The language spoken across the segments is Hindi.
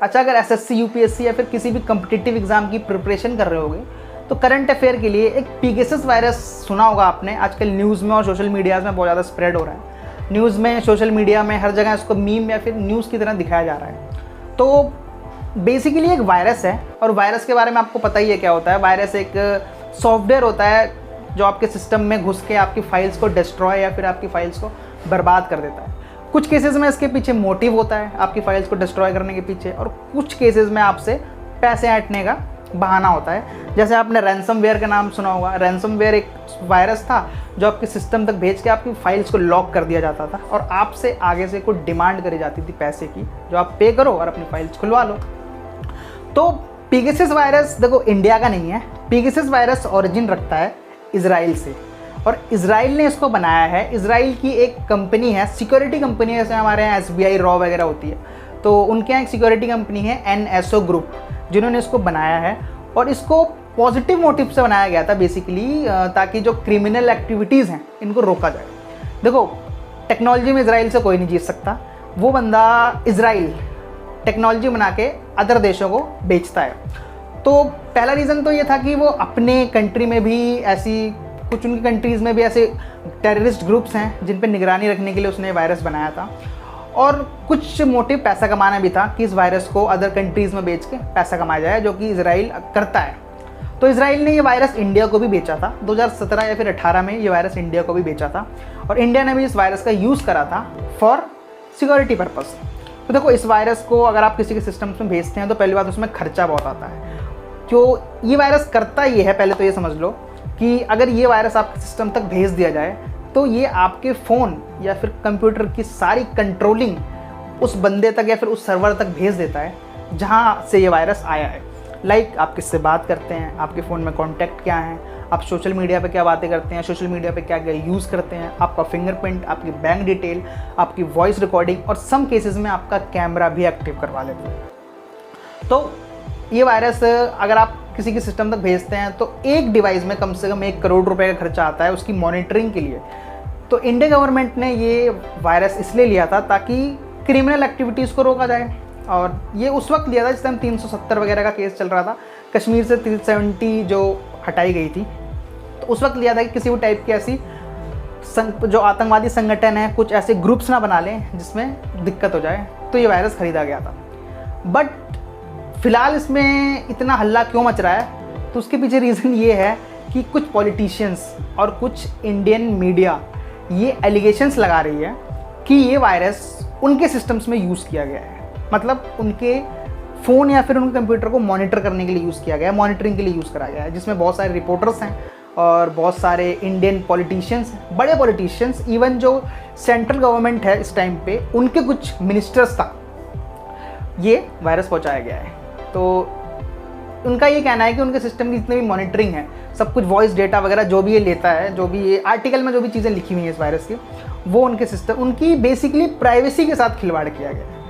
अच्छा, अगर एसएससी, यूपीएससी या फिर किसी भी कम्पिटिटिव एग्जाम की प्रिपरेशन कर रहे होगे तो करंट अफेयर के लिए एक पीगेसस वायरस सुना होगा आपने। आजकल न्यूज़ में और सोशल मीडिया में बहुत ज़्यादा स्प्रेड हो रहा है। न्यूज़ में, सोशल मीडिया में, हर जगह इसको मीम या फिर न्यूज़ की तरह दिखाया जा रहा है। तो बेसिकली एक वायरस है, और वायरस के बारे में आपको पता ही है क्या होता है। वायरस एक सॉफ्टवेयर होता है जो आपके सिस्टम में घुस के आपकी फाइल्स को डिस्ट्रॉय या फिर आपकी फाइल्स को बर्बाद कर देता है। कुछ केसेस में इसके पीछे मोटिव होता है आपकी फाइल्स को डिस्ट्रॉय करने के पीछे, और कुछ केसेस में आपसे पैसे ऐंठने का बहाना होता है। जैसे आपने रैंसमवेयर का नाम सुना होगा। रैंसमवेयर एक वायरस था जो आपके सिस्टम तक भेज के आपकी फाइल्स को लॉक कर दिया जाता था, और आपसे आगे से कुछ डिमांड करी जाती थी पैसे की, जो आप पे करो और अपनी फाइल्स खुलवा लो। तो पेगासस वायरस देखो इंडिया का नहीं है। पेगासस वायरस ओरिजिन रखता है इजराइल से, और इजराइल ने इसको बनाया है। इजराइल की एक कंपनी है, सिक्योरिटी कंपनी है, जैसे हमारे यहाँ SBI रॉ वगैरह होती है, तो उनके यहाँ एक सिक्योरिटी कंपनी है NSO ग्रुप, जिन्होंने इसको बनाया है। और इसको पॉजिटिव मोटिव से बनाया गया था बेसिकली, ताकि जो क्रिमिनल एक्टिविटीज़ हैं इनको रोका जाए। देखो, टेक्नोलॉजी में इजराइल से कोई नहीं जीत सकता। वो बंदा, इजराइल टेक्नोलॉजी बना के अदर देशों को बेचता है। तो पहला रीज़न तो ये था कि वो अपने कंट्री में भी ऐसी, कुछ उनकी कंट्रीज़ में भी ऐसे टेररिस्ट ग्रुप्स हैं जिन पर निगरानी रखने के लिए उसने वायरस बनाया था। और कुछ मोटिव पैसा कमाना भी था कि इस वायरस को अदर कंट्रीज़ में बेच के पैसा कमाया जाए, जो कि इजराइल करता है। तो इजराइल ने ये वायरस इंडिया को भी बेचा था। 2017 या फिर 18 में ये वायरस इंडिया को भी बेचा था, और इंडिया ने भी इस वायरस का यूज़ करा था फॉर सिक्योरिटी पर्पस। तो देखो, इस वायरस को अगर आप किसी के सिस्टम्स में भेजते हैं तो पहली बात उसमें खर्चा बहुत आता है। जो ये वायरस करता ये है, पहले तो ये समझ लो कि अगर ये वायरस आपके सिस्टम तक भेज दिया जाए तो ये आपके फ़ोन या फिर कंप्यूटर की सारी कंट्रोलिंग उस बंदे तक या फिर उस सर्वर तक भेज देता है जहाँ से ये वायरस आया है। लाइक आप किससे बात करते हैं, आपके फ़ोन में कॉन्टैक्ट क्या हैं, आप सोशल मीडिया पे क्या बातें करते हैं, सोशल मीडिया पे क्या क्या यूज़ करते हैं, आपका फिंगरप्रिंट, आपकी बैंक डिटेल, आपकी वॉइस रिकॉर्डिंग, और सम केसेस में आपका कैमरा भी एक्टिव करवा लेते हैं। तो ये वायरस अगर आप किसी के सिस्टम तक भेजते हैं तो एक डिवाइस में कम से कम 1 करोड़ रुपए का खर्चा आता है उसकी मॉनिटरिंग के लिए। तो इंडिया गवर्नमेंट ने ये वायरस इसलिए लिया था ताकि क्रिमिनल एक्टिविटीज़ को रोका जाए, और ये उस वक्त लिया था जिस टाइम 370 वगैरह का केस चल रहा था। कश्मीर से 370 जो हटाई गई थी, तो उस वक्त लिया था कि किसी भी टाइप की ऐसी जो आतंकवादी संगठन है, कुछ ऐसे ग्रुप्स ना बना लें जिसमें दिक्कत हो जाए। तो ये वायरस ख़रीदा गया था। बट फ़िलहाल इसमें इतना हल्ला क्यों मच रहा है, तो उसके पीछे रीज़न ये है कि कुछ पॉलिटिशियंस और कुछ इंडियन मीडिया ये एलिगेशंस लगा रही है कि ये वायरस उनके सिस्टम्स में यूज़ किया गया है। मतलब उनके फ़ोन या फिर उनके कंप्यूटर को मॉनिटर करने के लिए यूज़ किया गया है, मॉनिटरिंग के लिए यूज़ करा गया है, जिसमें बहुत सारे रिपोर्टर्स हैं और बहुत सारे इंडियन पॉलिटिशियंस, बड़े पॉलिटिशियंस, इवन जो सेंट्रल गवर्नमेंट है इस टाइम पे, उनके कुछ मिनिस्टर्स तक ये वायरस पहुंचाया गया है। तो उनका ये कहना है कि उनके सिस्टम की जितनी भी मॉनिटरिंग है, सब कुछ वॉइस डेटा वगैरह जो भी ये लेता है, जो भी ये आर्टिकल में जो भी चीज़ें लिखी हुई हैं इस वायरस की, वो उनके सिस्टम, उनकी बेसिकली प्राइवेसी के साथ खिलवाड़ किया गया है।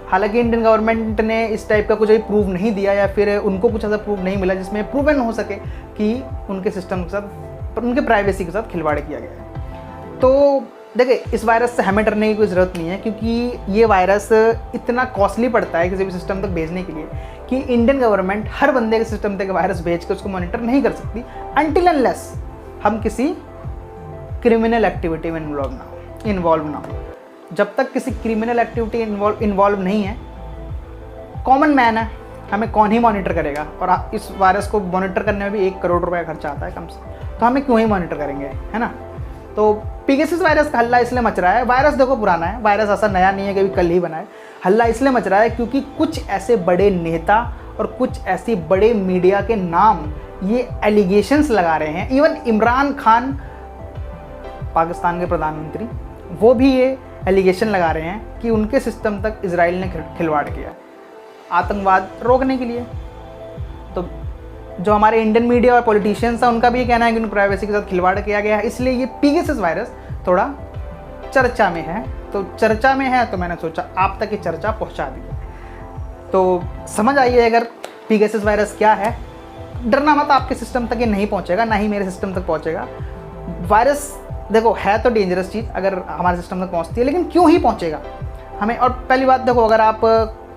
हालांकि इंडियन गवर्नमेंट ने इस टाइप का कुछ अभी प्रूव नहीं दिया, या फिर उनको कुछ ऐसा प्रूव नहीं मिला जिसमें प्रूवन हो सके कि उनके सिस्टम के साथ, उनके प्राइवेसी के साथ खिलवाड़ किया गया है। तो देखिए, इस वायरस से हमें डरने की कोई ज़रूरत नहीं है, क्योंकि ये वायरस इतना कॉस्टली पड़ता है किसी भी सिस्टम तक भेजने के लिए कि इंडियन गवर्नमेंट हर बंदे के सिस्टम तक वायरस भेज के उसको मॉनिटर नहीं कर सकती अनटिल अनलेस हम किसी क्रिमिनल एक्टिविटी में इन्वॉल्व ना हो। जब तक किसी क्रिमिनल एक्टिविटी इन्वॉल्व नहीं है, कॉमन मैन है, हमें कौन ही मॉनिटर करेगा। और इस वायरस को मॉनिटर करने में भी 1 करोड़ रुपए का खर्चा आता है कम से, तो हमें क्यों ही मॉनिटर करेंगे, है ना। तो पेगासस वायरस का हल्ला इसलिए मच रहा है, वायरस देखो पुराना है, वायरस ऐसा नया नहीं है कि अभी कल ही बना है। हल्ला इसलिए मच रहा है क्योंकि कुछ ऐसे बड़े नेता और कुछ ऐसे बड़े मीडिया के नाम ये एलिगेशंस लगा रहे हैं। इवन इमरान खान, पाकिस्तान के प्रधानमंत्री, वो भी ये एलिगेशन लगा रहे हैं कि उनके सिस्टम तक इजराइल ने खिलवाड़ किया आतंकवाद रोकने के लिए। तो जो हमारे इंडियन मीडिया और पॉलिटिशियंस हैं, उनका भी ये कहना है कि उनकी प्राइवेसी के साथ खिलवाड़ किया गया है, इसलिए ये पेगासस वायरस थोड़ा चर्चा में है। तो चर्चा में है तो मैंने सोचा आप तक ये चर्चा पहुंचा दी। तो समझ आइए अगर पेगासस वायरस क्या है। डरना मत, आपके सिस्टम तक ये नहीं पहुंचेगा, ना ही मेरे सिस्टम तक पहुंचेगा। वायरस देखो है तो डेंजरस चीज़ अगर हमारे सिस्टम तक पहुंचती है, लेकिन क्यों ही पहुंचेगा हमें। और पहली बात देखो, अगर आप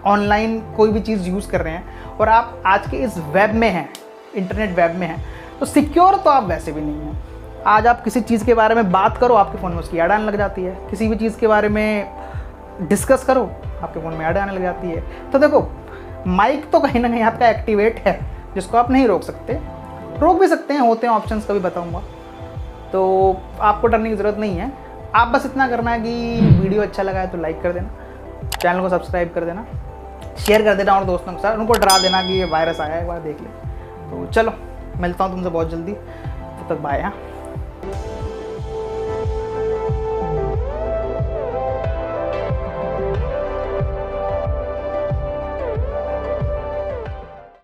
ऑनलाइन कोई भी चीज़ यूज़ कर रहे हैं और आप आज के इस वेब में हैं, इंटरनेट वेब में हैं, तो सिक्योर तो आप वैसे भी नहीं हैं। आज आप किसी चीज़ के बारे में बात करो, आपके फ़ोन में उसकी ऐड आने लग जाती है। किसी भी चीज़ के बारे में डिस्कस करो, आपके फ़ोन में ऐड आने लग जाती है। तो देखो, माइक तो कहीं ना कहीं आपका एक्टिवेट है, जिसको आप नहीं रोक सकते, रोक भी सकते हैं, होते हैं ऑप्शंस, कभी बताऊँगा। तो आपको डरने की ज़रूरत नहीं है। आप बस इतना करना है कि वीडियो अच्छा लगा है तो लाइक कर देना, चैनल को सब्सक्राइब कर देना, शेयर कर देना और दोस्तों के साथ, उनको डरा देना कि ये वायरस आया है, एक बार देख ले। तो चलो, मिलता हूँ तुमसे बहुत जल्दी, तब तक बाय। हाँ।